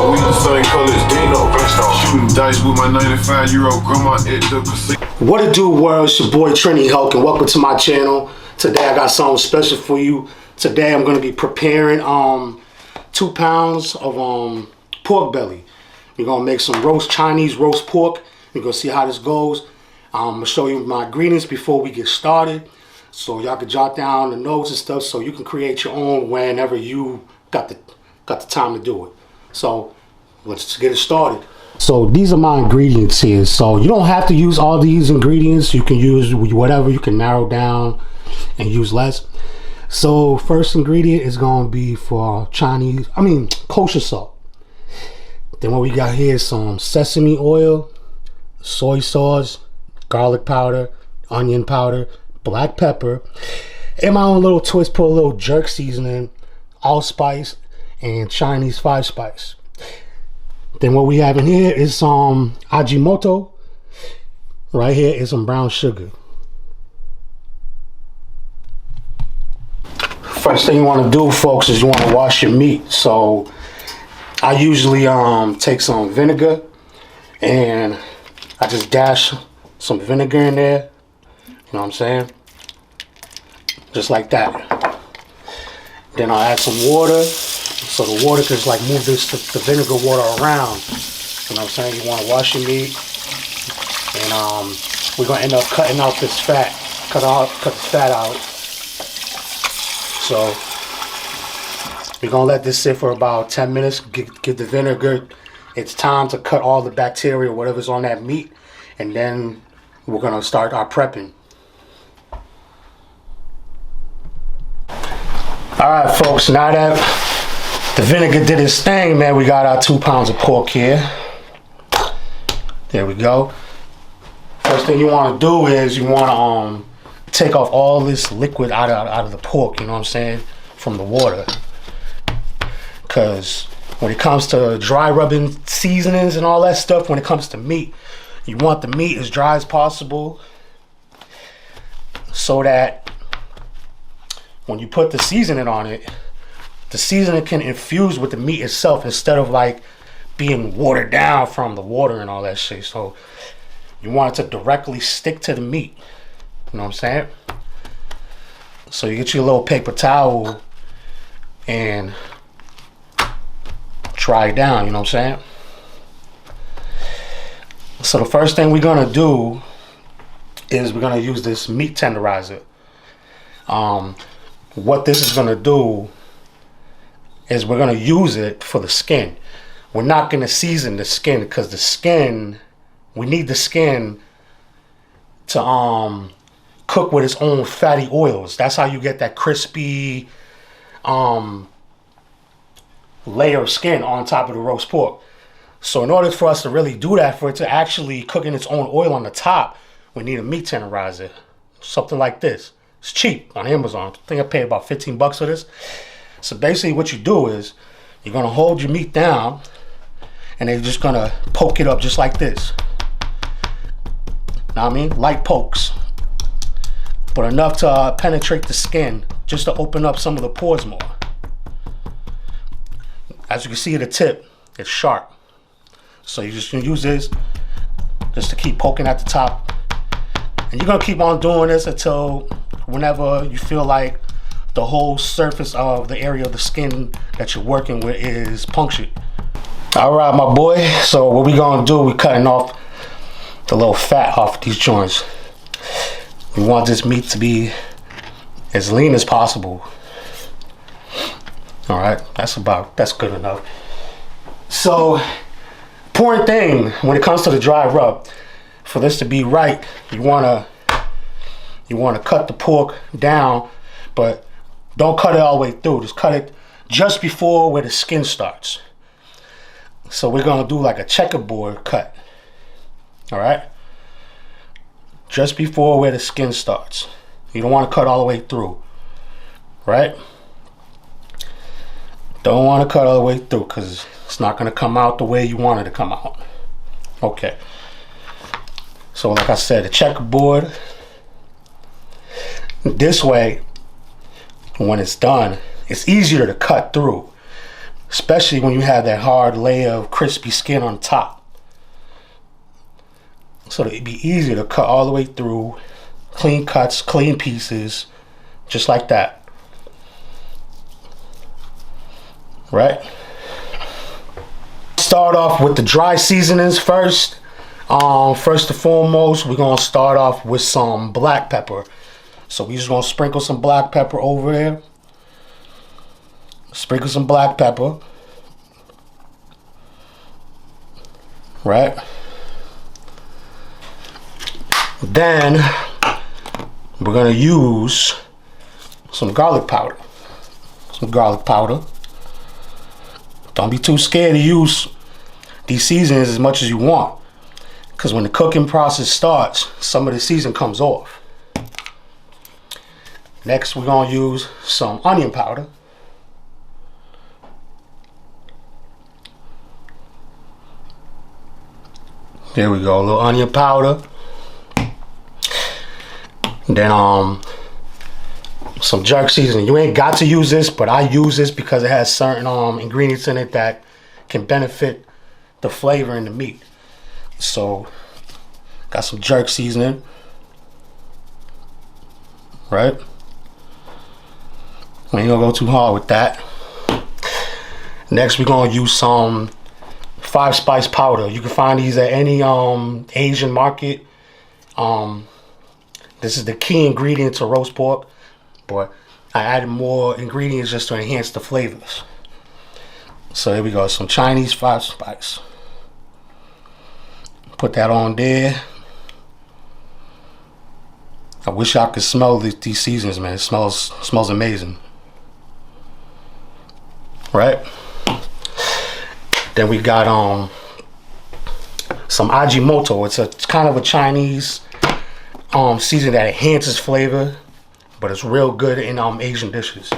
up, we the same colors, Dino. Shooting dice with my 95-year-old grandma at the casino. What it do, world? It's your boy Trinity Hulk, and welcome to my channel. Today I got something special for you. Today I'm gonna be preparing 2 pounds of pork belly. We're gonna make some Chinese roast pork. We're gonna see how this goes. I'm gonna show you my ingredients before we get started, so y'all can jot down the notes and stuff, so you can create your own whenever you got the time to do it. So let's get it started. So these are my ingredients here. So you don't have to use all these ingredients. You can use whatever. You can narrow down and use less. So first ingredient is going to be for kosher salt. Then what we got here is some sesame oil, soy sauce, garlic powder, onion powder, black pepper, and my own little twist, put a little jerk seasoning, allspice, and Chinese 5-spice. Then what we have in here is some Ajinomoto. Right here is some brown sugar. First thing you want to do, folks, is you want to wash your meat. So I usually take some vinegar and I just dash some vinegar in there. You know what I'm saying? Just like that. Then I'll add some water, so the water can like move the vinegar water around. You know what I'm saying? You want to wash your meat, and we're gonna end up cutting out this fat. Cut the fat out. So we're gonna let this sit for about 10 minutes. Give the vinegar its time to cut all the bacteria, whatever's on that meat, and then we're gonna start our prepping. Alright folks, now that the vinegar did its thing, man, we got our 2 pounds of pork here. There we go. First thing you want to do is you want to take off all this liquid out of the pork, you know what I'm saying, from the water. Because when it comes to dry rubbing seasonings and all that stuff, when it comes to meat, you want the meat as dry as possible, so that when you put the seasoning on it, the seasoning can infuse with the meat itself instead of like being watered down from the water and all that shit. So you want it to directly stick to the meat. You know what I'm saying? So you get your little paper towel and dry it down, you know what I'm saying? So the first thing we're gonna do is we're gonna use this meat tenderizer. What this is gonna do is we're gonna use it for the skin. We're not gonna season the skin, because the skin, we need the skin to cook with its own fatty oils. That's how you get that crispy layer of skin on top of the roast pork. So in order for us to really do that, for it to actually cook in its own oil on the top, we need a meat tenderizer. Something like this. It's cheap on Amazon. I think I paid about 15 bucks for this. So basically what you do is you're gonna hold your meat down and then you're just gonna poke it up just like this. Know what I mean? Light pokes, but enough to penetrate the skin, just to open up some of the pores more. As you can see, the tip is sharp. So you're just gonna use this just to keep poking at the top. And you're gonna keep on doing this until whenever you feel like the whole surface of the area of the skin that you're working with is punctured. All right, my boy. So what we gonna do, we're cutting off the little fat off these joints. We want this meat to be as lean as possible. All right, that's good enough. So important thing when it comes to the dry rub, for this to be right, you wanna cut the pork down, but don't cut it all the way through. Just cut it just before where the skin starts. So we're gonna do like a checkerboard cut. All right, just before where the skin starts. You don't want to cut all the way through, right? Don't want to cut all the way through, because it's not going to come out the way you want it to come out. Okay, so like I said, a checkerboard. This way, when it's done, it's easier to cut through. especially when you have that hard layer of crispy skin on top. So it'd be easier to cut all the way through, clean cuts, clean pieces, just like that. Right? Start off with the dry seasonings first. First and foremost, we're gonna start off with some black pepper. So we just gonna sprinkle some black pepper over there. Sprinkle some black pepper. Right? Then we're gonna use some garlic powder. Some garlic powder. Don't be too scared to use these seasonings as much as you want, because when the cooking process starts, some of the season comes off. Next, we're gonna use some onion powder. There we go, a little onion powder. Then some jerk seasoning. You ain't got to use this, but I use this because it has certain ingredients in it that can benefit the flavor in the meat. So got some jerk seasoning, right? We ain't gonna go too hard with that. Next, we're gonna use some 5-spice powder. You can find these at any Asian market. This is the key ingredient to roast pork, but I added more ingredients just to enhance the flavors. So here we go, some Chinese 5-spice. Put that on there. I wish I could smell these seasonings, man. It smells amazing. Right? Then we got some Ajinomoto. It's kind of a Chinese seasoning that enhances flavor, but it's real good in Asian dishes.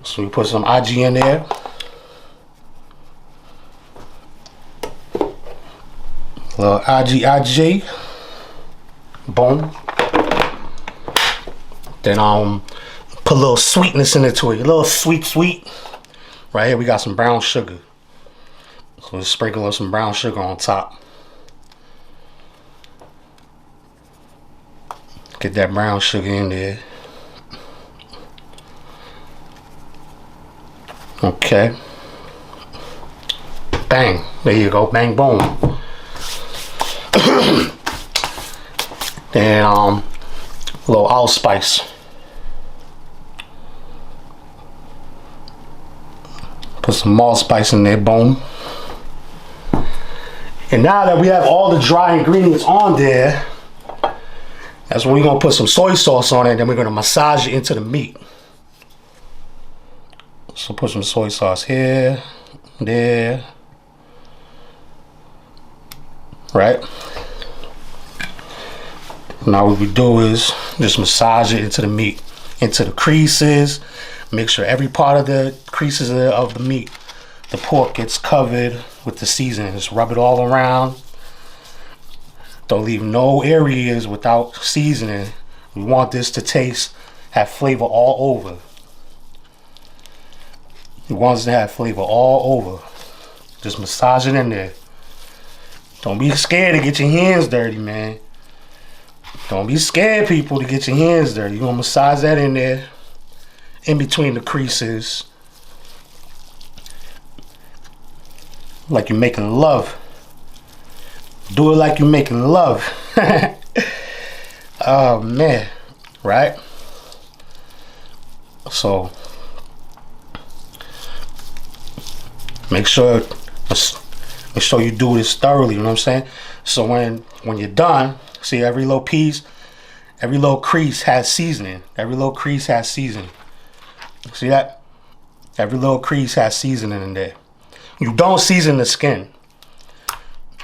So we put some Aji in there. A little Aji. Boom. Then put a little sweetness into it. A little sweet. Right here we got some brown sugar. So we'll sprinkle some brown sugar on top. Get that brown sugar in there. Okay. Bang. There you go. Bang, boom. Then a little allspice. Put some allspice in there, boom. And now that we have all the dry ingredients on there, that's when we're gonna put some soy sauce on it, then we're gonna massage it into the meat. So put some soy sauce here, there. Right? Now what we do is just massage it into the meat, into the creases. Make sure every part of the creases of the meat, the pork, gets covered with the seasoning. Just rub it all around. Don't leave no areas without seasoning. We want this to have flavor all over. You want this to have flavor all over. Just massage it in there. Don't be scared to get your hands dirty, man. Don't be scared, people, to get your hands dirty. You're gonna massage that in there, in between the creases, like you're making love. Do it like you're making love. Oh man, right? So make sure you do this thoroughly. You know what I'm saying? So when you're done, see, every little piece, every little crease has seasoning. Every little crease has seasoning. See that? Every little crease has seasoning in there. You don't season the skin.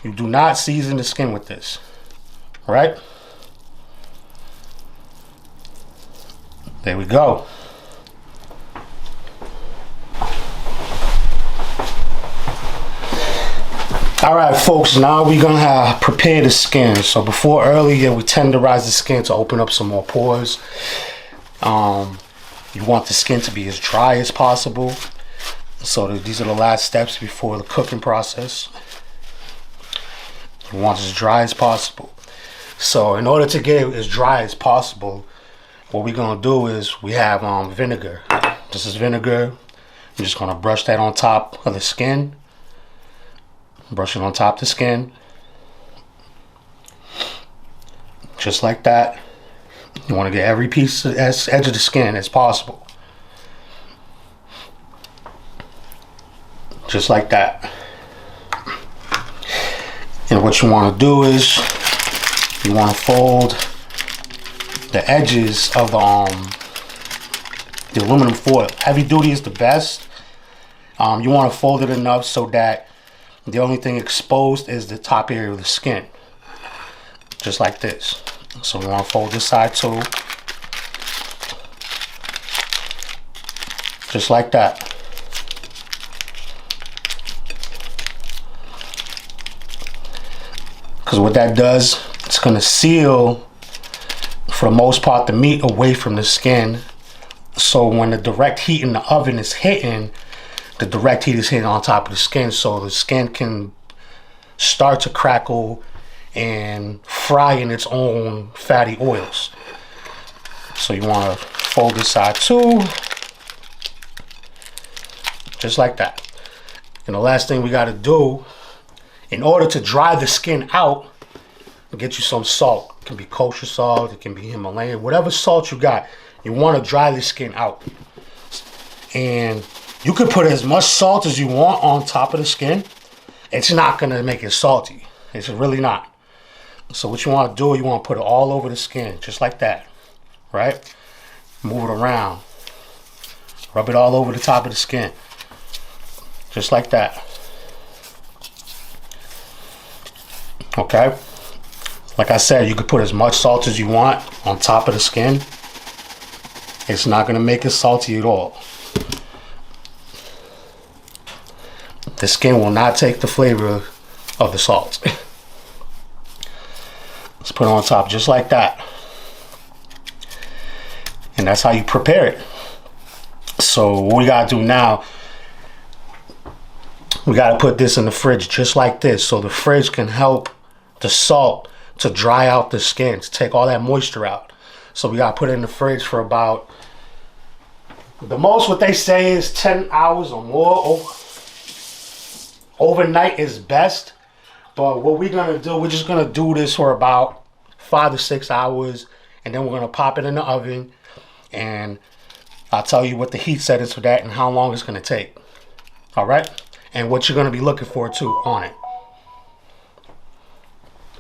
You do not season the skin with this. Right? There we go. All right, folks, now we're gonna prepare the skin. So earlier we tenderize the skin to open up some more pores. You want the skin to be as dry as possible. So these are the last steps before the cooking process. You want it as dry as possible. So in order to get it as dry as possible, what we're gonna do is we have vinegar. This is vinegar. I'm just gonna brush that on top of the skin. Brush it on top of the skin. Just like that. You wanna get every piece of edge of the skin as possible. Just like that. And what you wanna do is you wanna fold the edges of the aluminum foil. Heavy duty is the best. You want to fold it enough so that the only thing exposed is the top area of the skin. Just like this. So we want to fold this side too. Just like that. Because what that does, it's going to seal, for the most part, the meat away from the skin. So when the direct heat in the oven is hitting, the direct heat is hitting on top of the skin, so the skin can start to crackle and fry in its own fatty oils. So you want to fold this side too, just like that. And the last thing we got to do, in order to dry the skin out, get you some salt. It can be kosher salt, it can be Himalayan, whatever salt you got. You want to dry the skin out. And you could put as much salt as you want on top of the skin. It's not going to make it salty. It's really not. So what you want to do, you want to put it all over the skin, just like that. Right? Move it around. Rub it all over the top of the skin. Just like that. Okay? Like I said, you could put as much salt as you want on top of the skin. It's not going to make it salty at all. The skin will not take the flavor of the salt. Let's put it on top just like that. And that's how you prepare it. So what we got to do now, we got to put this in the fridge just like this, so the fridge can help the salt to dry out the skin, to take all that moisture out. So we got to put it in the fridge for about, the most what they say is 10 hours or more. Overnight is best. But what we're going to do, we're just going to do this for about 5 to 6 hours. And then we're going to pop it in the oven. And I'll tell you what the heat settings for that and how long it's going to take. All right? And what you're going to be looking for too on it.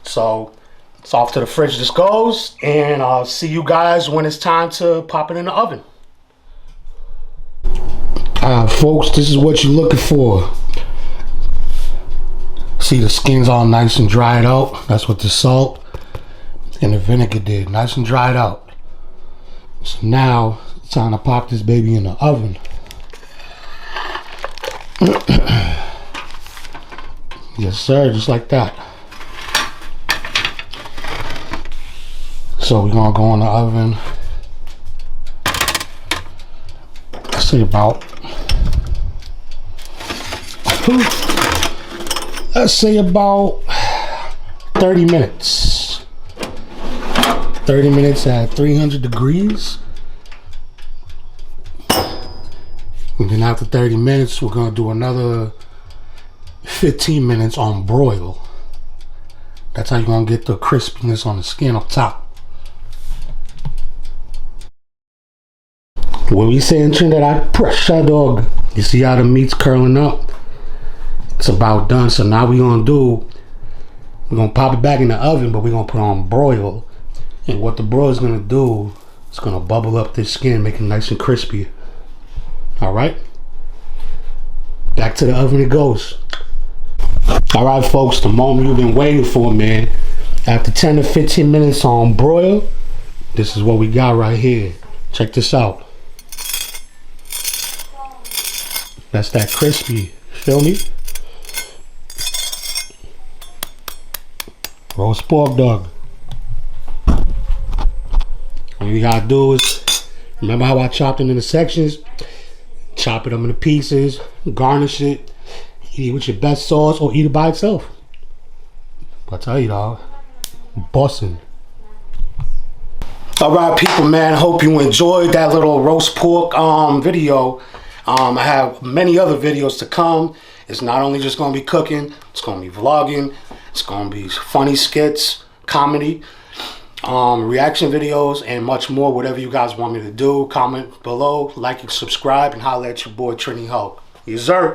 So it's off to the fridge this goes. And I'll see you guys when it's time to pop it in the oven. Folks, this is what you're looking for. See, the skin's all nice and dried out. That's what the salt and the vinegar did. Nice and dried out. So now it's time to pop this baby in the oven. Yes, sir, just like that. So we're gonna go in the oven. Say about, let's say about 30 minutes. 30 minutes at 300 degrees. And then after 30 minutes, we're gonna do another 15 minutes on broil. That's how you're gonna get the crispiness on the skin up top. What we say in Trinidad, pressure dog. You see how the meat's curling up? It's about done. So now we're gonna pop it back in the oven, but we're gonna put on broil. And what the broil is gonna do, it's gonna bubble up this skin, make it nice and crispy. All right, back to the oven it goes. All right, folks, the moment you've been waiting for, man. After 10 to 15 minutes on broil, this is what we got right here. Check this out. That's that crispy, feel me? Roast pork dog. All you gotta do is, remember how I chopped it into sections? Chop it up into pieces, garnish it, eat it with your best sauce or eat it by itself. I tell you, dog, bussin'. All right, people, man, hope you enjoyed that little roast pork video. I have many other videos to come. It's not only just gonna be cooking, it's gonna be vlogging, it's gonna be funny skits, comedy, reaction videos, and much more. Whatever you guys want me to do, comment below, like and subscribe, and holler at your boy Trini Hulk. Yes, sir.